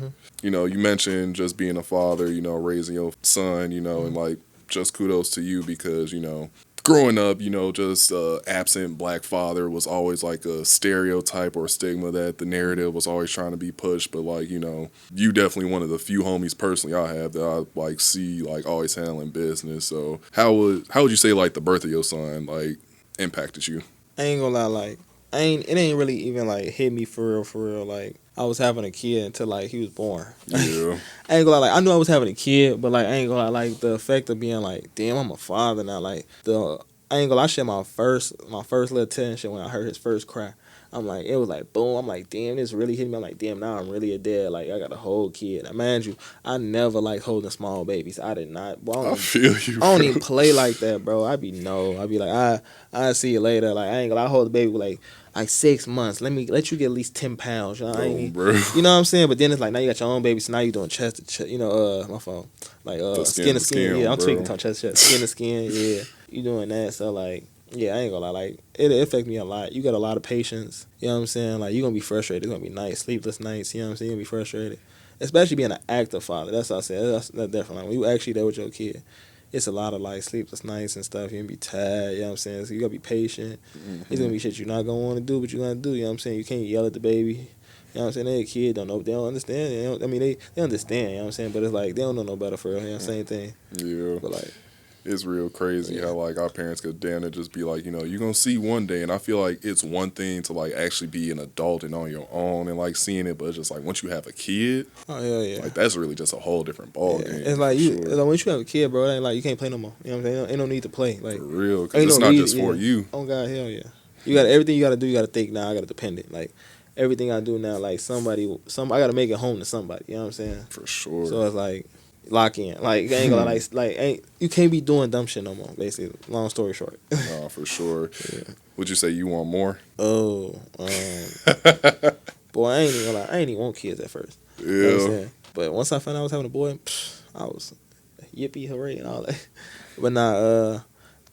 You know, you mentioned just being a father, you know, raising your son, you know, and like just kudos to you because, you know, growing up, you know, just absent black father was always like a stereotype or stigma that the narrative was always trying to be pushed. But like, you know, you definitely one of the few homies personally I have that I like see like always handling business. So how would you say like the birth of your son like impacted you? I ain't gonna lie, like it ain't really even like hit me for real. Like I was having a kid until like he was born. Yeah. I ain't gonna lie, like I knew I was having a kid, but like I ain't gonna lie, like the effect of being like, damn, I'm a father now. Like I ain't gonna lie, I shed my first little tension when I heard his first cry. I'm like, it was like boom. I'm like, damn, this really hit me. I'm like, damn, now I'm really a dad. Like I got a whole kid. Now, mind you, I never liked holding small babies. I did not. Bro, I feel you. I don't even play like that, bro. I'd be like, I see you later. Like I ain't gonna lie, I hold the baby with like 6 months. Let you get at least 10 pounds. You know, bro. You know what I'm saying? But then it's like now you got your own baby, so now you doing chest to chest. You know, my phone. Like skin to skin. Yeah, I'm tweaking on chest to chest. Skin to skin. Yeah, you doing that. So like. Yeah, I ain't gonna lie. Like, it affect me a lot. You got a lot of patience. You know what I'm saying? Like, you're gonna be frustrated. It's gonna be nights, sleepless nights. You know what I'm saying? You're gonna be frustrated. Especially being an active father. That's what I said. That's definitely. Like, when you actually there with your kid, it's a lot of, like, sleepless nights and stuff. You're gonna be tired. You know what I'm saying? So you gotta be patient. It's gonna be shit you're not gonna wanna do, but you're gonna do. You know what I'm saying? You can't yell at the baby. You know what I'm saying? They a kid, don't know. They don't understand. They understand. You know what I'm saying? But it's like, they don't know no better for real. You know, same thing. Yeah. But, like. It's real crazy how like our parents could damn it just be like, you know, you're gonna see one day, and I feel like it's one thing to like actually be an adult and on your own and like seeing it, but it's just like once you have a kid, yeah, like that's really just a whole different ball game. It's like like once you have a kid, bro, it ain't like you can't play no more. You know what I'm saying? Ain't no need to play. Like for real, because it's not just for you. Oh God, hell yeah! You got everything you got to do. You got to think now. I got to depend it. Like everything I do now, like I got to make it home to somebody. You know what I'm saying? For sure. So it's like. Lock in, like ain't gonna like you can't be doing dumb shit no more. Basically, long story short. No, for sure. Yeah. Would you say you want more? Oh, boy, I ain't even gonna lie. I ain't even want kids at first. Yeah. You know what I'm saying? But once I found out I was having a boy, I was yippee hooray and all that. But nah,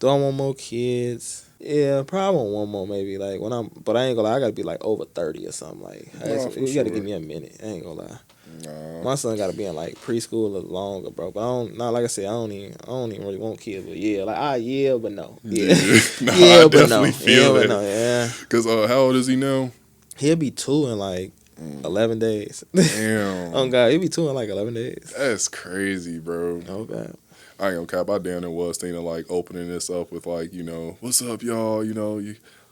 Do I want more kids? Yeah, probably want one more maybe. Like but I ain't gonna lie, I gotta be like over 30 or something. Like you gotta give me a minute. I ain't gonna lie. Nah. My son gotta be in like preschool or longer, bro. But I don't. Not like I said, I don't even really want kids. But yeah, like yeah, but no. Yeah, Nah, yeah, I but no. definitely feel Yeah, that. but no. Yeah. Cause how old is he now? He'll be 2 in like 11 days. Damn. Oh God, he'll be 2 in like 11 days. That's crazy, bro. Oh God. I ain't gonna cap. I damn near was thinking of like opening this up with like, what's up, y'all?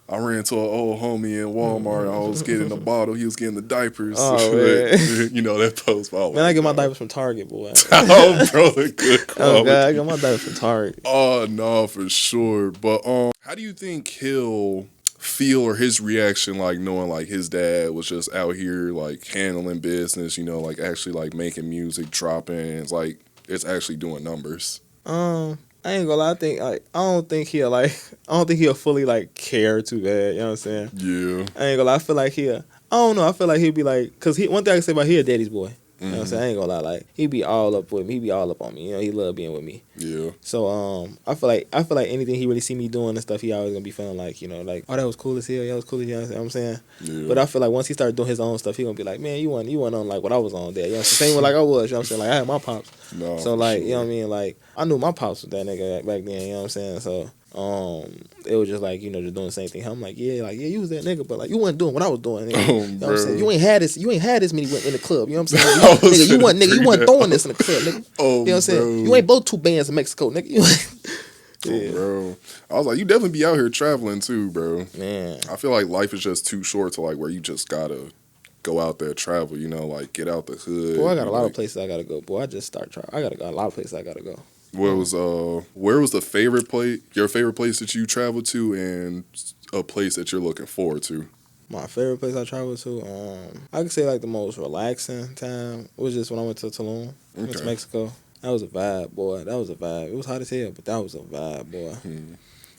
I ran to an old homie in Walmart. I was getting a bottle. He was getting the diapers. Oh man. That post. Man, I get my diapers from Target, boy. Oh, bro, the good quality. Oh God, I got my diapers from Target. Oh no, for sure. But how do you think he'll feel or his reaction like knowing like his dad was just out here like handling business, like actually like making music, dropping, it's like it's actually doing numbers? I ain't gonna lie. I don't think he'll fully like care too bad. You know what I'm saying? Yeah. I ain't gonna lie. I feel like I don't know. I feel like he'll be like, cause one thing I can say about he a daddy's boy. You know what I'm saying? I ain't gonna lie. Like he be all up with me. He be all up on me. He love being with me. Yeah. So I feel like anything he really see me doing and stuff, he always gonna be feeling like like, oh, that was cool as hell. That was cool as hell. You know what I'm saying? Yeah. But I feel like once he started doing his own stuff, he gonna be like, man, you weren't on like what I was on there. You know what I'm saying? Same way like I was. You know what I'm saying? Like I had my pops. No, so like sure. you know what I mean? Like I knew my pops was that nigga back then. You know what I'm saying? So it was just like just doing the same thing. I'm like yeah, you was that nigga, but like you wasn't doing what I was doing. Nigga. You know what I'm saying? You ain't had this many went in the club. You know what I'm saying? You wasn't throwing this in the club, nigga. Oh, you know what I'm saying? You ain't blow 2 bands in Mexico, nigga. Yeah. Oh, bro. I was like, you definitely be out here traveling too, bro. Man. I feel like life is just too short to like where you just gotta go out there, travel, like get out the hood. Boy, I got a lot of places I gotta go. Boy, I just start traveling. I gotta go a lot of places I gotta go. Where was the favorite place? Your favorite place that you traveled to, and a place that you're looking forward to? My favorite place I traveled to, I could say like the most relaxing time was just when I went to Tulum, went to Mexico. That was a vibe, boy. That was a vibe. It was hot as hell, but that was a vibe, boy.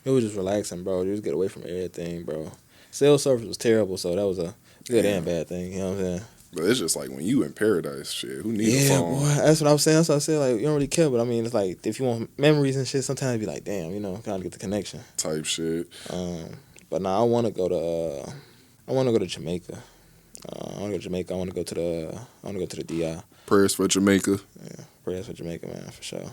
It was just relaxing, bro. You just get away from everything, bro. Cell service was terrible, so that was a good and bad thing. You know what I'm saying? But it's just like when you in paradise, shit. Who needs a phone? Yeah, boy. That's what I was saying. That's what I said. Like you don't really care, but I mean, it's like if you want memories and shit, sometimes you be like, damn, kind of get the connection. Type shit. But now I want to go to Jamaica. I want to go to Jamaica. I want to go to the DI. Prayers for Jamaica. Yeah, prayers for Jamaica, man, for sure.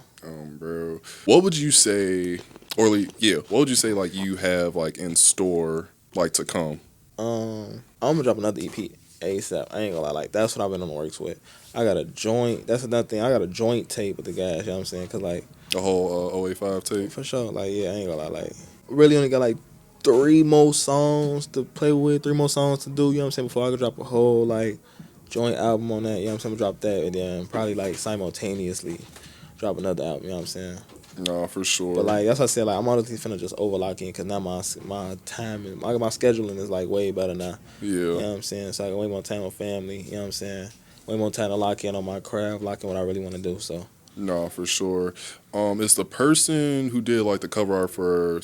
Bro, what would you say, what would you say like you have like in store like to come? I'm gonna drop another EP ASAP. I ain't gonna lie, like that's what I've been on the works with. I got a joint. That's another thing. I got a joint tape with the guys. You know what I'm saying? Cause like the whole 085 tape. For sure. Like yeah, I ain't gonna lie. Like really only got like 3 more songs to play with, 3 more songs to do. You know what I'm saying? Before I could drop a whole like joint album on that. You know what I'm saying? I'm gonna drop that and then probably like simultaneously drop another album. You know what I'm saying? No, for sure. But like that's what I said. Like I'm honestly finna just overlock in because now my time and my scheduling is like way better now. Yeah. You know what I'm saying? So I got way more time with family. You know what I'm saying? Way more time to lock in on my craft, lock in what I really want to do. So. No, for sure. Is the person who did like the cover art for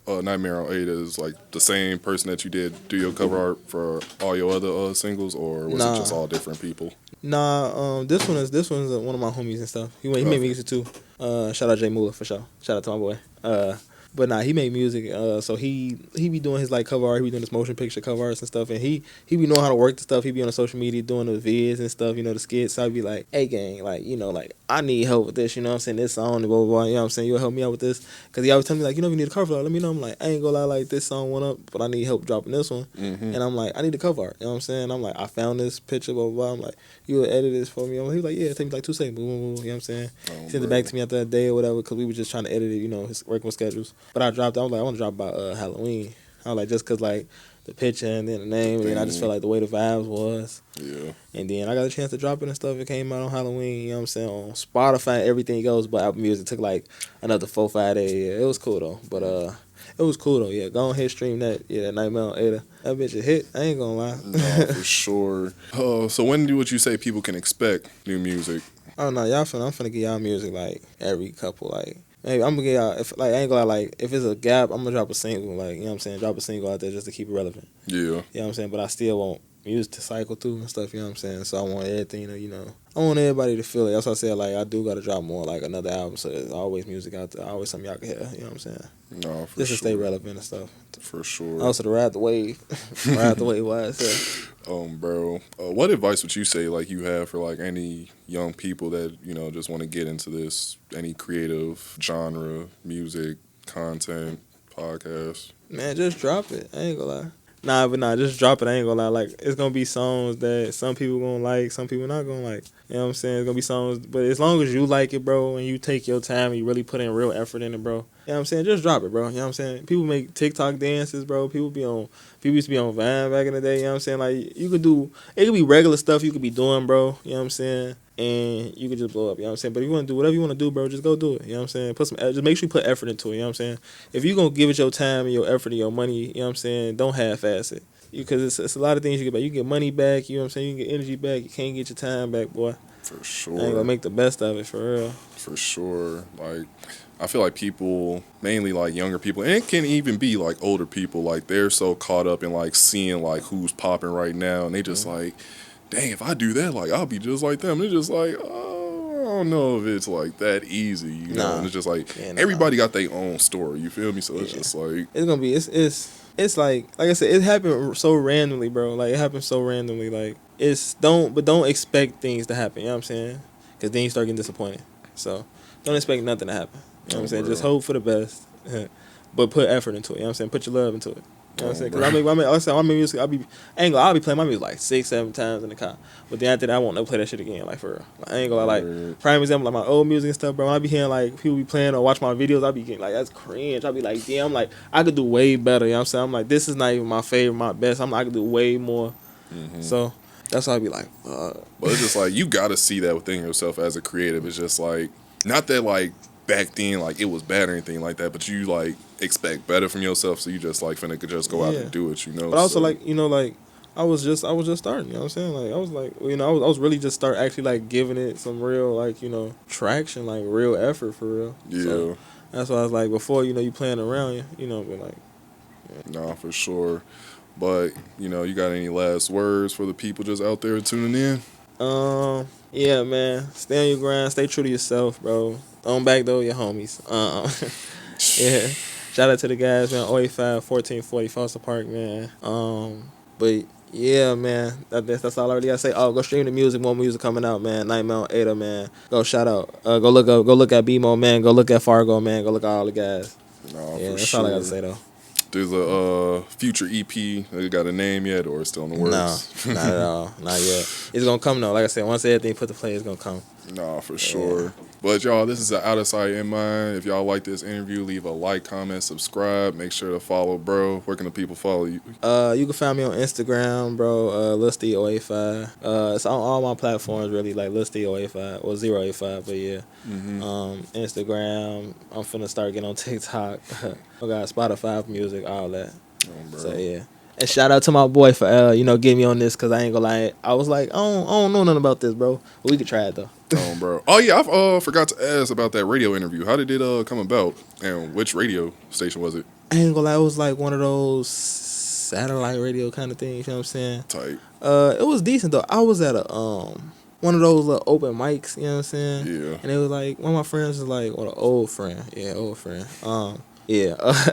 Nightmare on 8 is like the same person that you did do your cover art for all your other singles, or was it just all different people? Nah, this one's one of my homies and stuff. He made music too. Shout out Jay Moolah for sure. Shout out to my boy. But nah, he made music. So he be doing his like cover art. He be doing his motion picture cover arts and stuff. And he be knowing how to work the stuff. He be on the social media doing the vids and stuff. The skits. So I be like, hey gang, like like I need help with this. You know what I'm saying? This song, blah blah blah. You know what I'm saying? You'll help me out with this. Cause he always tell me like, if you need a cover art, let me know. I'm like, I ain't gonna lie, like this song went up, but I need help dropping this one. And I'm like, I need a cover art. You know what I'm saying? I'm like, I found this picture, blah blah blah. I'm like, you will edit this for me. He was like, yeah, it take me like 2 seconds. Boom, boom, boom. You know what I'm saying? He sent it back to me after that day or whatever, because we were just trying to edit it, his working with schedules. But I dropped it. I was like, I want to drop by Halloween. I was like, just because, like, the picture and then the name, and then I just felt like the way the vibes was. Yeah. And then I got a chance to drop it and stuff. It came out on Halloween, you know what I'm saying? On Spotify, everything goes, but Apple Music took, like, another 4-5 days. Yeah, it was cool, though. But, it was cool, though. Yeah, go ahead, stream that. Yeah, that Nightmare on 8. That bitch a hit. I ain't gonna lie. No, for sure. So when would you say people can expect new music? I don't know. I'm finna get y'all music, like, every couple, like... Maybe I'm gonna get y'all, I ain't gonna lie, like, if it's a gap, I'm gonna drop a single, like, you know what I'm saying? Drop a single out there just to keep it relevant. Yeah. You know what I'm saying? But I still won't music to cycle through and stuff, you know what I'm saying? So I want everything to, I want everybody to feel it. That's why I said, like, I do got to drop more, like, another album, so there's always music out there, always something y'all can hear, you know what I'm saying? No, for Just to sure. stay relevant and stuff. For sure. Also, to ride the wave. Ride the wave, why I said. Bro, what advice would you say, like, you have for, like, any young people that, just want to get into this, any creative genre, music, content, podcast? Man, just drop it. I ain't gonna lie. Nah, just drop it. I ain't gonna lie. Like, it's gonna be songs that some people gonna like, some people not gonna like. You know what I'm saying? It's gonna be songs, but as long as you like it, bro, and you take your time and you really put in real effort in it, bro. You know what I'm saying? Just drop it, bro. You know what I'm saying? People make TikTok dances, bro. People used to be on Vine back in the day. You know what I'm saying? Like, it could be regular stuff you could be doing, bro. You know what I'm saying? And you could just blow up, you know what I'm saying? But if you want to do whatever you want to do, bro, just go do it, you know what I'm saying? Just make sure you put effort into it, you know what I'm saying? If you're going to give it your time and your effort and your money, you know what I'm saying, don't half-ass it. Because it's a lot of things you get back. You can get money back, you know what I'm saying? You can get energy back. You can't get your time back, boy. For sure. I ain't going to make the best of it, for real. For sure. Like, I feel like people, mainly like younger people, and it can even be like older people, like they're so caught up in like seeing like who's popping right now, and they just like, dang, if I do that, like, I'll be just like them. It's just like, oh, I don't know if it's like that easy, you know? And it's just like, everybody got their own story, you feel me? So it's just like, it's gonna be, it's like I said, it happened so randomly, bro. Like, it happened so randomly. Like, don't expect things to happen, you know what I'm saying? Because then you start getting disappointed. So don't expect nothing to happen, you know what I'm saying? Just hope for the best, but put effort into it, you know what I'm saying? Put your love into it. You know what I'm saying? Because I make music, I'll be playing my music like 6-7 times in the car. But then after that, I won't never play that shit again, like, for real. Like, I ain't gonna like, prime example, like my old music and stuff, bro. When I be hearing like people be playing or watch my videos, I be getting like, that's cringe. I be like, damn, I'm like, I could do way better, you know what I'm saying? I'm like, this is not even my favorite, my best. I could do way more. So that's why I be like, fuck. But it's just like, you gotta see that within yourself as a creative. It's just like, not that like back then, like, it was bad or anything like that, but you like expect better from yourself, so you just like finna just go out and do it, you know. But also, like, like, I was just starting, you know what I'm saying? Like, I was like, I was really just actually like giving it some real, like, traction, like real effort for real. Yeah. So that's why I was like, before, you playing around, but like, Nah, for sure. But, you got any last words for the people just out there tuning in? Yeah, man. Stay on your grind. Stay true to yourself, bro. Don't backdoor your homies. Yeah. Shout out to the guys, man. 085, 1440 Foster Park, man. But yeah, man. That's all I really gotta say. Oh, go stream the music. More music coming out, man. Nightmare on Ada, man. Go shout out. Go look at BMO, man. Go look at Fargo, man. Go look at all the guys. Nah, yeah, for that's sure. all I gotta say though. There's a future EP. It got a name yet, or it's still in the works? No, not at all. Not yet. It's gonna come though. Like I said, once everything put to play, it's gonna come. Nah, for sure. But y'all, this is an Out of Sight in Mind. If y'all like this interview, leave a like, comment, subscribe. Make sure to follow bro. Where can the people follow you? You can find me on Instagram, bro. Lil Steve085. It's on all my platforms really, like Lil Steve085 or 085. But yeah, Instagram. I'm finna start getting on TikTok. I got Spotify music, all that. So yeah. And shout out to my boy for getting me on this, because I ain't gonna lie, I was like, I don't know nothing about this, bro. But we could try it though. Bro. Oh yeah, I forgot to ask about that radio interview. How did it come about, and which radio station was it? I ain't gonna lie, it was like one of those satellite radio kind of things. You know what I'm saying? Tight. It was decent though. I was at a one of those little open mics. You know what I'm saying? Yeah. And it was like one of my friends was like, an old friend. Yeah, old friend. Yeah.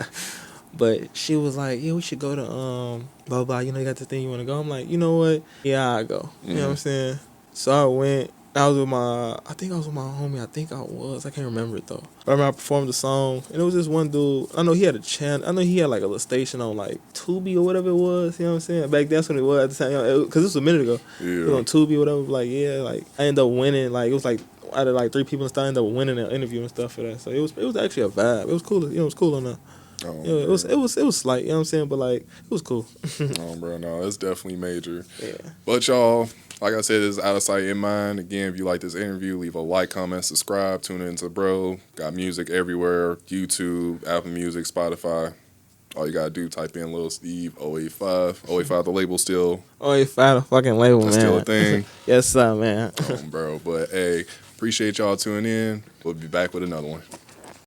But she was like, yeah, we should go to blah blah. You got the thing you want to go. I'm like, you know what? Yeah, I'll go. You know what I'm saying? So I went. I was with my homie. I can't remember it though. But I remember I performed the song, and it was this one dude. I know he had a channel. I know he had like a little station on like Tubi or whatever it was. You know what I'm saying? Back then, that's when it was at the time. Because this was a minute ago. Yeah. It was on Tubi or whatever. Like, yeah, like I ended up winning. Like, it was like out of like 3 people in the I ended up winning an interview and stuff for that. So it was actually a vibe. It was cool. It was cool on that. It was slight, you know what I'm saying, but like it was cool. Bro, no, it's definitely major. Yeah. But y'all, like I said, this is Out of Sight in Mind. Again, if you like this interview, leave a like, comment, subscribe, tune into bro. Got music everywhere: YouTube, Apple Music, Spotify. All you gotta do, type in Lil Steve085. 085, the label still. 085, the fucking label, man. Still a thing. Yes, sir, man. Bro, but hey, appreciate y'all tuning in. We'll be back with another one.